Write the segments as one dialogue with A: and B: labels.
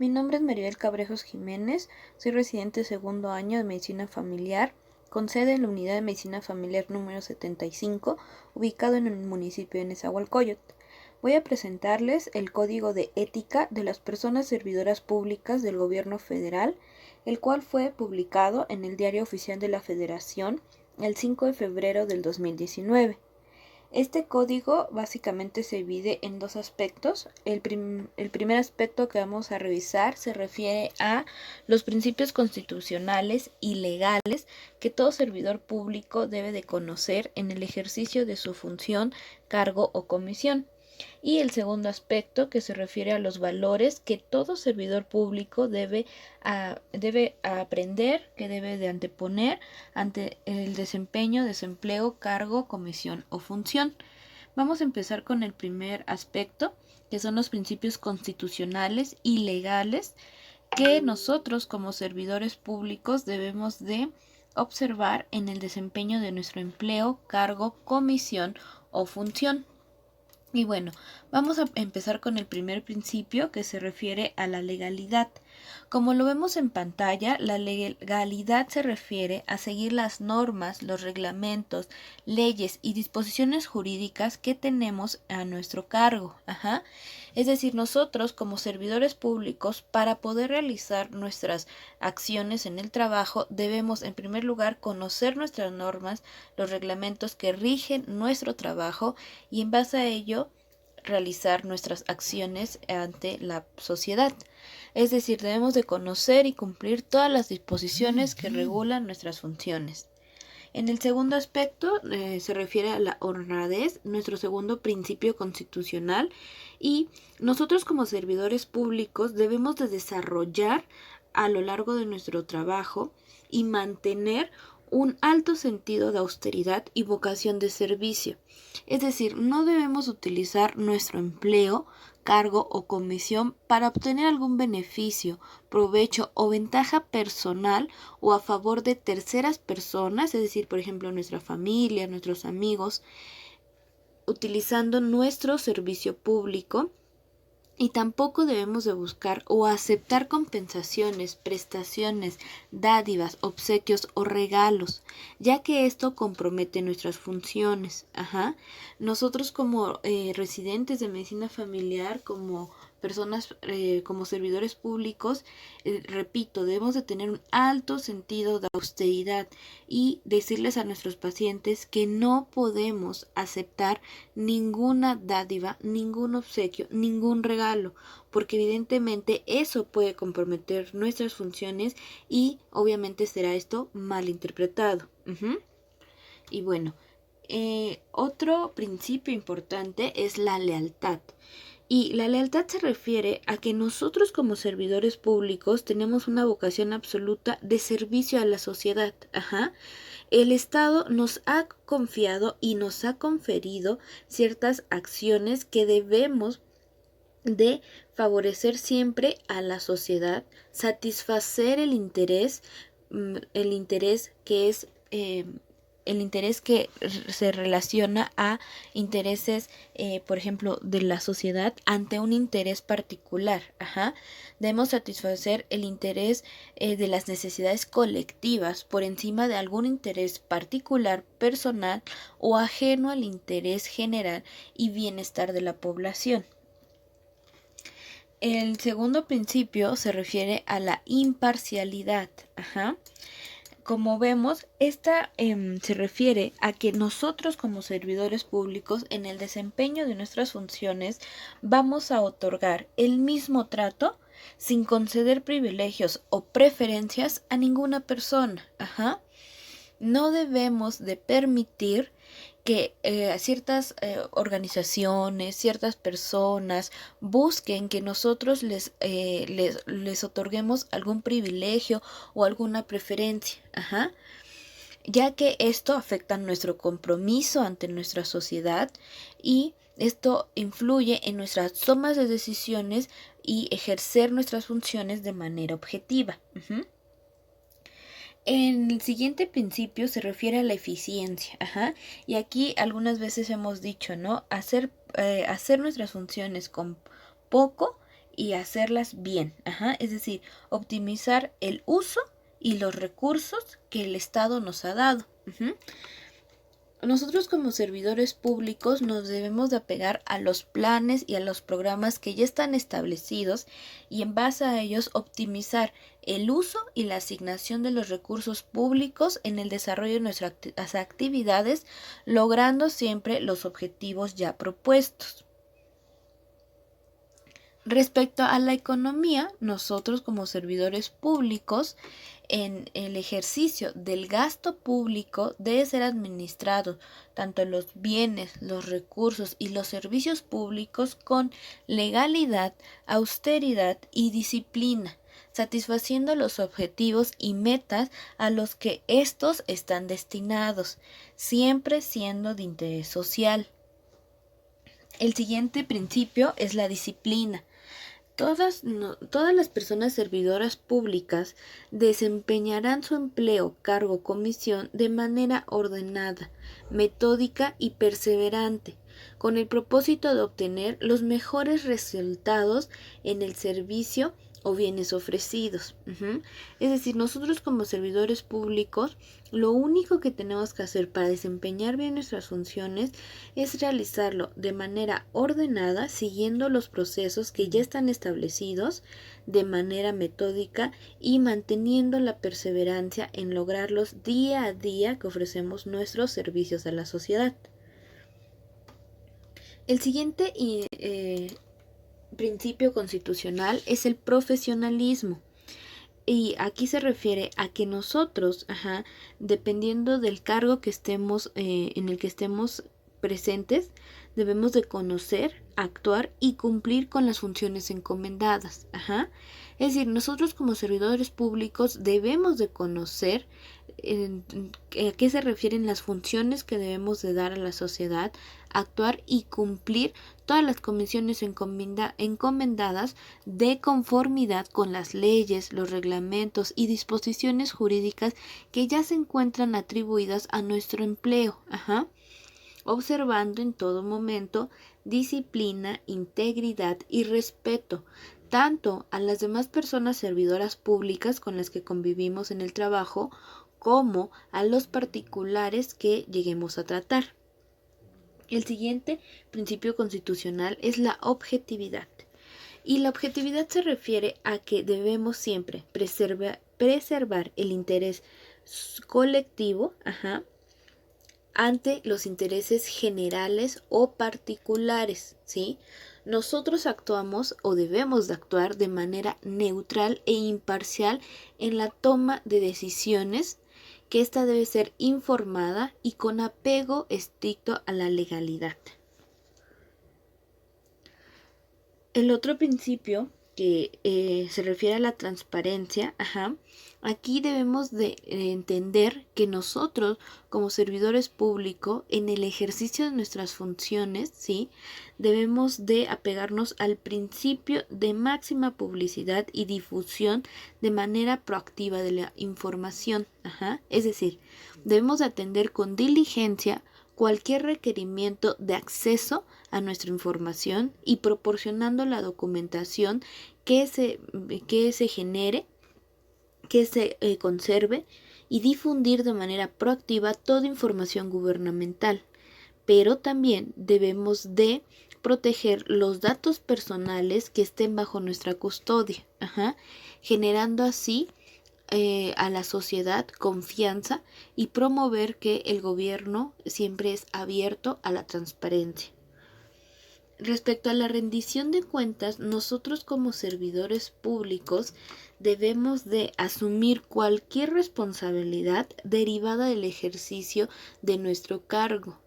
A: Mi nombre es Maribel Cabrejos Jiménez, soy residente segundo año de Medicina Familiar, con sede en la Unidad de Medicina Familiar número 75, ubicado en el municipio de Nezahualcóyotl. Voy a presentarles el Código de Ética de las Personas Servidoras Públicas del Gobierno Federal, el cual fue publicado en el Diario Oficial de la Federación el 5 de febrero del 2019. Este código básicamente se divide en dos aspectos. El primer aspecto que vamos a revisar se refiere a los principios constitucionales y legales que todo servidor público debe de conocer en el ejercicio de su función, cargo o comisión. Y el segundo aspecto que se refiere a los valores que todo servidor público debe aprender, que debe de anteponer ante el desempeño, desempleo, cargo, comisión o función. Vamos a empezar con el primer aspecto, que son los principios constitucionales y legales que nosotros como servidores públicos debemos de observar en el desempeño de nuestro empleo, cargo, comisión o función. Y bueno, vamos a empezar con el primer principio que se refiere a la legalidad. Como lo vemos en pantalla, la legalidad se refiere a seguir las normas, los reglamentos, leyes y disposiciones jurídicas que tenemos a nuestro cargo. Es decir, nosotros como servidores públicos, para poder realizar nuestras acciones en el trabajo, debemos en primer lugar conocer nuestras normas, los reglamentos que rigen nuestro trabajo y en base a ello realizar nuestras acciones ante la sociedad. Es decir, debemos de conocer y cumplir todas las disposiciones que regulan nuestras funciones. En el segundo aspecto se refiere a la honradez, nuestro segundo principio constitucional, y nosotros como servidores públicos debemos de desarrollar a lo largo de nuestro trabajo y mantener un alto sentido de austeridad y vocación de servicio. Es decir, no debemos utilizar nuestro empleo, cargo o comisión para obtener algún beneficio, provecho o ventaja personal o a favor de terceras personas, es decir, por ejemplo, nuestra familia, nuestros amigos, utilizando nuestro servicio público. Y tampoco debemos de buscar o aceptar compensaciones, prestaciones, dádivas, obsequios o regalos, ya que esto compromete nuestras funciones. Nosotros como residentes de medicina familiar, como personas, como servidores públicos, repito, debemos de tener un alto sentido de austeridad y decirles a nuestros pacientes que no podemos aceptar ninguna dádiva, ningún obsequio, ningún regalo, porque evidentemente eso puede comprometer nuestras funciones y obviamente será esto mal interpretado. Y bueno, otro principio importante es la lealtad. Y la lealtad se refiere a que nosotros como servidores públicos tenemos una vocación absoluta de servicio a la sociedad. El Estado nos ha confiado y nos ha conferido ciertas acciones que debemos de favorecer siempre a la sociedad, satisfacer el interés que es el interés que se relaciona a intereses, por ejemplo, de la sociedad ante un interés particular. Debemos satisfacer el interés de las necesidades colectivas por encima de algún interés particular, personal o ajeno al interés general y bienestar de la población. El segundo principio se refiere a la imparcialidad. Como vemos, esta se refiere a que nosotros como servidores públicos en el desempeño de nuestras funciones vamos a otorgar el mismo trato sin conceder privilegios o preferencias a ninguna persona. No debemos de permitir que ciertas organizaciones, ciertas personas busquen que nosotros les otorguemos algún privilegio o alguna preferencia, ya que esto afecta nuestro compromiso ante nuestra sociedad y esto influye en nuestras tomas de decisiones y ejercer nuestras funciones de manera objetiva. En el siguiente principio se refiere a la eficiencia, y aquí algunas veces hemos dicho, ¿no? Hacer nuestras funciones con poco y hacerlas bien. Es decir, optimizar el uso y los recursos que el Estado nos ha dado. Nosotros como servidores públicos nos debemos de apegar a los planes y a los programas que ya están establecidos y en base a ellos optimizar el uso y la asignación de los recursos públicos en el desarrollo de nuestras actividades, logrando siempre los objetivos ya propuestos. Respecto a la economía, nosotros como servidores públicos, en el ejercicio del gasto público debe ser administrado tanto los bienes, los recursos y los servicios públicos con legalidad, austeridad y disciplina, satisfaciendo los objetivos y metas a los que estos están destinados, siempre siendo de interés social. El siguiente principio es la disciplina. Todas las personas servidoras públicas desempeñarán su empleo, cargo o comisión de manera ordenada, metódica y perseverante, con el propósito de obtener los mejores resultados en el servicio o bienes ofrecidos. Es decir, nosotros como servidores públicos, lo único que tenemos que hacer para desempeñar bien nuestras funciones es realizarlo de manera ordenada, siguiendo los procesos que ya están establecidos de manera metódica y manteniendo la perseverancia en lograrlos día a día que ofrecemos nuestros servicios a la sociedad. El siguiente principio constitucional es el profesionalismo. Y aquí se refiere a que nosotros, dependiendo del cargo que estemos, en el que estemos presentes, debemos de conocer, actuar y cumplir con las funciones encomendadas. Es decir, nosotros como servidores públicos debemos de conocer a qué se refieren las funciones que debemos de dar a la sociedad, actuar y cumplir todas las comisiones encomendadas de conformidad con las leyes, los reglamentos y disposiciones jurídicas que ya se encuentran atribuidas a nuestro empleo, observando en todo momento disciplina, integridad y respeto, tanto a las demás personas servidoras públicas con las que convivimos en el trabajo, como a los particulares que lleguemos a tratar. El siguiente principio constitucional es la objetividad. Y la objetividad se refiere a que debemos siempre preservar el interés colectivo, ante los intereses generales o particulares, ¿sí? Nosotros actuamos o debemos de actuar de manera neutral e imparcial en la toma de decisiones, que ésta debe ser informada y con apego estricto a la legalidad. El otro principio que se refiere a la transparencia, aquí debemos de entender que nosotros como servidores públicos en el ejercicio de nuestras funciones, ¿sí?, debemos de apegarnos al principio de máxima publicidad y difusión de manera proactiva de la información, es decir, debemos de atender con diligencia cualquier requerimiento de acceso a nuestra información y proporcionando la documentación que se genere, que se conserve y difundir de manera proactiva toda información gubernamental. Pero también debemos de proteger los datos personales que estén bajo nuestra custodia, generando así a la sociedad confianza y promover que el gobierno siempre es abierto a la transparencia. Respecto a la rendición de cuentas, nosotros como servidores públicos debemos de asumir cualquier responsabilidad derivada del ejercicio de nuestro cargo.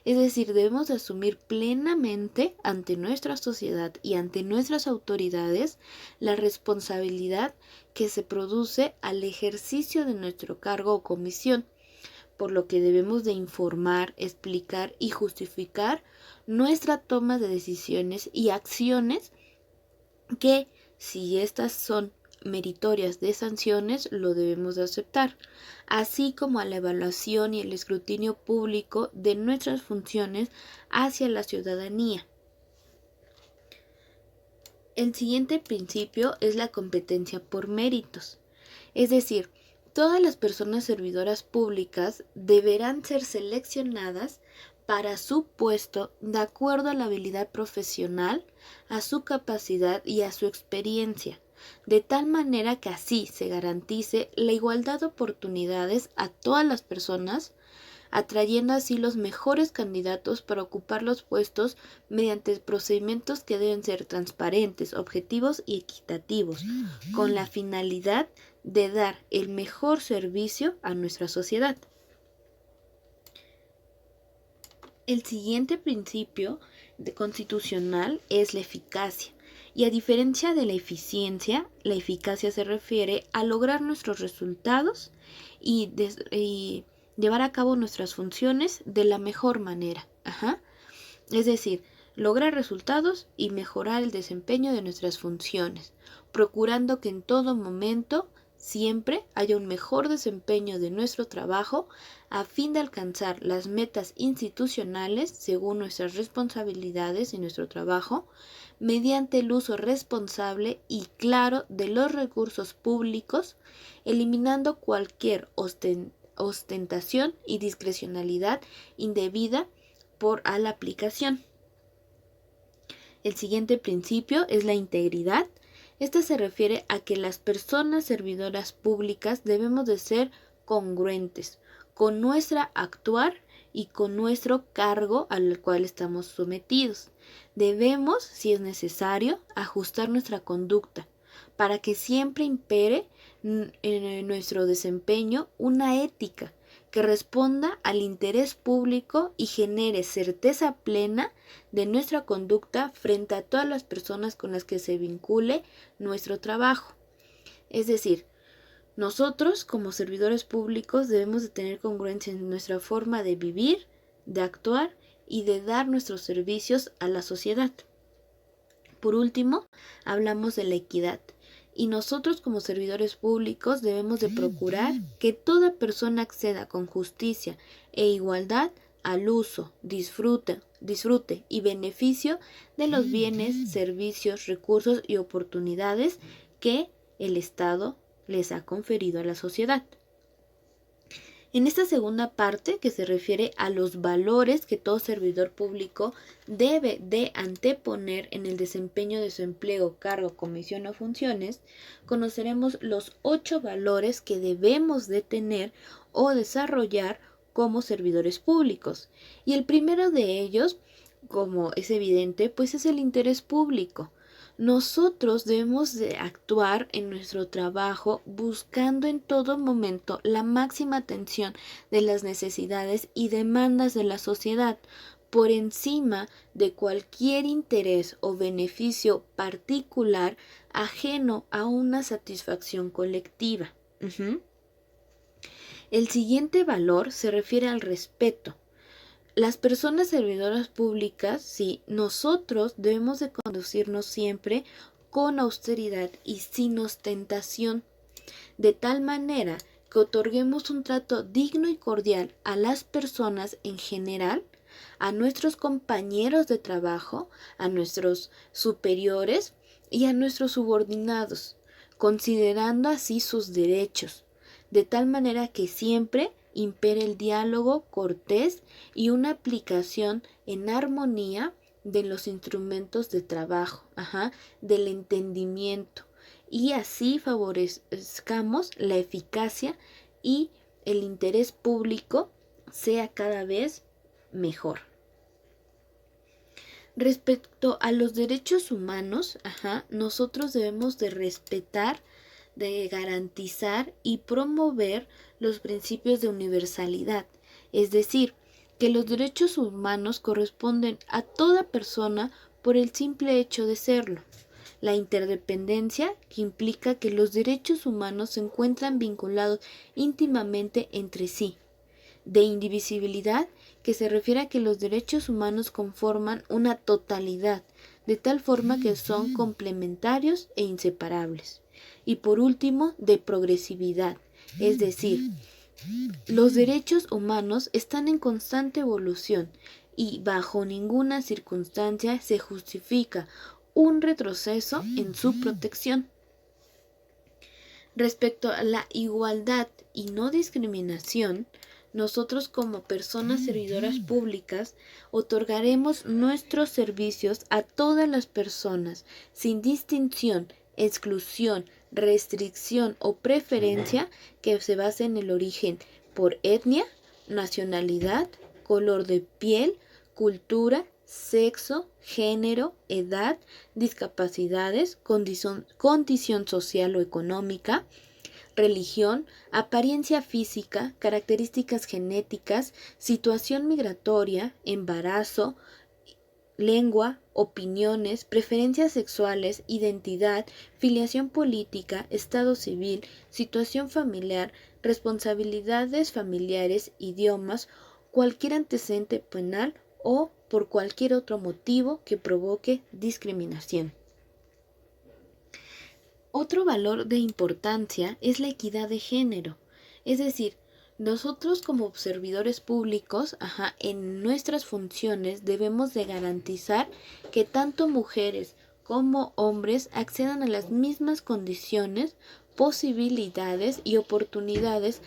A: Es decir, debemos de asumir plenamente ante nuestra sociedad y ante nuestras autoridades la responsabilidad que se produce al ejercicio de nuestro cargo o comisión, por lo que debemos de informar, explicar y justificar nuestra toma de decisiones y acciones que, si estas son meritorias de sanciones, lo debemos de aceptar, así como a la evaluación y el escrutinio público de nuestras funciones hacia la ciudadanía. El siguiente principio es la competencia por méritos. Es decir, todas las personas servidoras públicas deberán ser seleccionadas para su puesto de acuerdo a la habilidad profesional, a su capacidad y a su experiencia, de tal manera que así se garantice la igualdad de oportunidades a todas las personas, atrayendo así los mejores candidatos para ocupar los puestos mediante procedimientos que deben ser transparentes, objetivos y equitativos, con la finalidad de dar el mejor servicio a nuestra sociedad. El siguiente principio constitucional es la eficacia. Y a diferencia de la eficiencia, la eficacia se refiere a lograr nuestros resultados y llevar a cabo nuestras funciones de la mejor manera. Es decir, lograr resultados y mejorar el desempeño de nuestras funciones, procurando que en todo momento siempre haya un mejor desempeño de nuestro trabajo a fin de alcanzar las metas institucionales según nuestras responsabilidades y nuestro trabajo, mediante el uso responsable y claro de los recursos públicos, eliminando cualquier ostentación y discrecionalidad indebida a la aplicación. El siguiente principio es la integridad. Esta se refiere a que las personas servidoras públicas debemos de ser congruentes con nuestra actuar y con nuestro cargo al cual estamos sometidos. Debemos, si es necesario, ajustar nuestra conducta para que siempre impere en nuestro desempeño una ética que responda al interés público y genere certeza plena de nuestra conducta frente a todas las personas con las que se vincule nuestro trabajo. Es decir, nosotros como servidores públicos debemos de tener congruencia en nuestra forma de vivir, de actuar y de dar nuestros servicios a la sociedad. Por último, hablamos de la equidad. Y nosotros como servidores públicos debemos de procurar que toda persona acceda con justicia e igualdad al uso, disfrute y beneficio de los bienes, servicios, recursos y oportunidades que el Estado les ha conferido a la sociedad. En esta segunda parte, que se refiere a los valores que todo servidor público debe de anteponer en el desempeño de su empleo, cargo, comisión o funciones, conoceremos los 8 valores que debemos de tener o desarrollar como servidores públicos. Y el primero de ellos, como es evidente, pues es el interés público. Nosotros debemos de actuar en nuestro trabajo buscando en todo momento la máxima atención de las necesidades y demandas de la sociedad, por encima de cualquier interés o beneficio particular ajeno a una satisfacción colectiva. El siguiente valor se refiere al respeto. Las personas servidoras públicas, sí, nosotros debemos de conducirnos siempre con austeridad y sin ostentación, de tal manera que otorguemos un trato digno y cordial a las personas en general, a nuestros compañeros de trabajo, a nuestros superiores y a nuestros subordinados, considerando así sus derechos, de tal manera que siempre impere el diálogo cortés y una aplicación en armonía de los instrumentos de trabajo, del entendimiento, y así favorezcamos la eficacia y el interés público sea cada vez mejor. Respecto a los derechos humanos, nosotros debemos de respetar, de garantizar y promover los principios de universalidad, es decir, que los derechos humanos corresponden a toda persona por el simple hecho de serlo. La interdependencia, que implica que los derechos humanos se encuentran vinculados íntimamente entre sí. De indivisibilidad, que se refiere a que los derechos humanos conforman una totalidad, de tal forma que son complementarios e inseparables. Y por último, de progresividad, es decir, los derechos humanos están en constante evolución y bajo ninguna circunstancia se justifica un retroceso en su protección. Respecto a la igualdad y no discriminación, nosotros como personas servidoras públicas otorgaremos nuestros servicios a todas las personas sin distinción, exclusión, restricción o preferencia que se base en el origen por etnia, nacionalidad, color de piel, cultura, sexo, género, edad, discapacidades, condición social o económica, religión, apariencia física, características genéticas, situación migratoria, embarazo, lengua, opiniones, preferencias sexuales, identidad, filiación política, estado civil, situación familiar, responsabilidades familiares, idiomas, cualquier antecedente penal o por cualquier otro motivo que provoque discriminación. Otro valor de importancia es la equidad de género, es decir, nosotros como servidores públicos, en nuestras funciones debemos de garantizar que tanto mujeres como hombres accedan a las mismas condiciones, posibilidades y oportunidades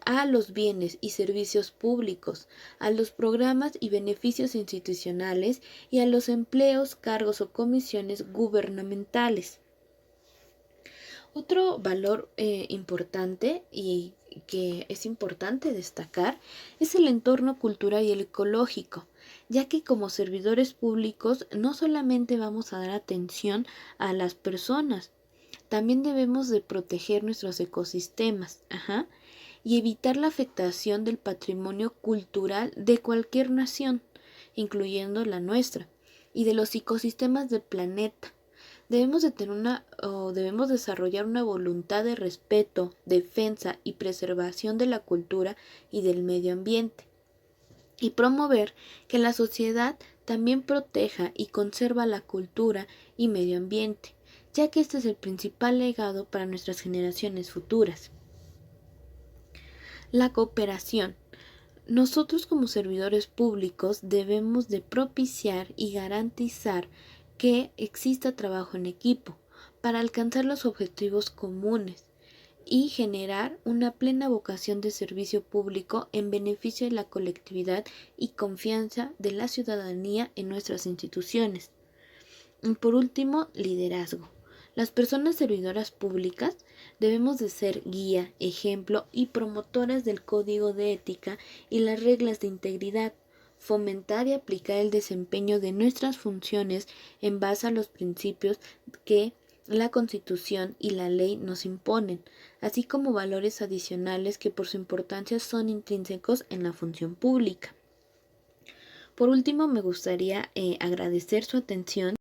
A: a los bienes y servicios públicos, a los programas y beneficios institucionales y a los empleos, cargos o comisiones gubernamentales. Otro valor importante y que es importante destacar es el entorno cultural y el ecológico, ya que como servidores públicos no solamente vamos a dar atención a las personas, también debemos de proteger nuestros ecosistemas, y evitar la afectación del patrimonio cultural de cualquier nación, incluyendo la nuestra, y de los ecosistemas del planeta. Debemos desarrollar una voluntad de respeto, defensa y preservación de la cultura y del medio ambiente, y promover que la sociedad también proteja y conserva la cultura y medio ambiente, ya que este es el principal legado para nuestras generaciones futuras. La cooperación. Nosotros como servidores públicos debemos de propiciar y garantizar que exista trabajo en equipo para alcanzar los objetivos comunes y generar una plena vocación de servicio público en beneficio de la colectividad y confianza de la ciudadanía en nuestras instituciones. Y por último, liderazgo. Las personas servidoras públicas debemos de ser guía, ejemplo y promotoras del código de ética y las reglas de integridad, fomentar y aplicar el desempeño de nuestras funciones en base a los principios que la Constitución y la ley nos imponen, así como valores adicionales que por su importancia son intrínsecos en la función pública. Por último, me gustaría agradecer su atención.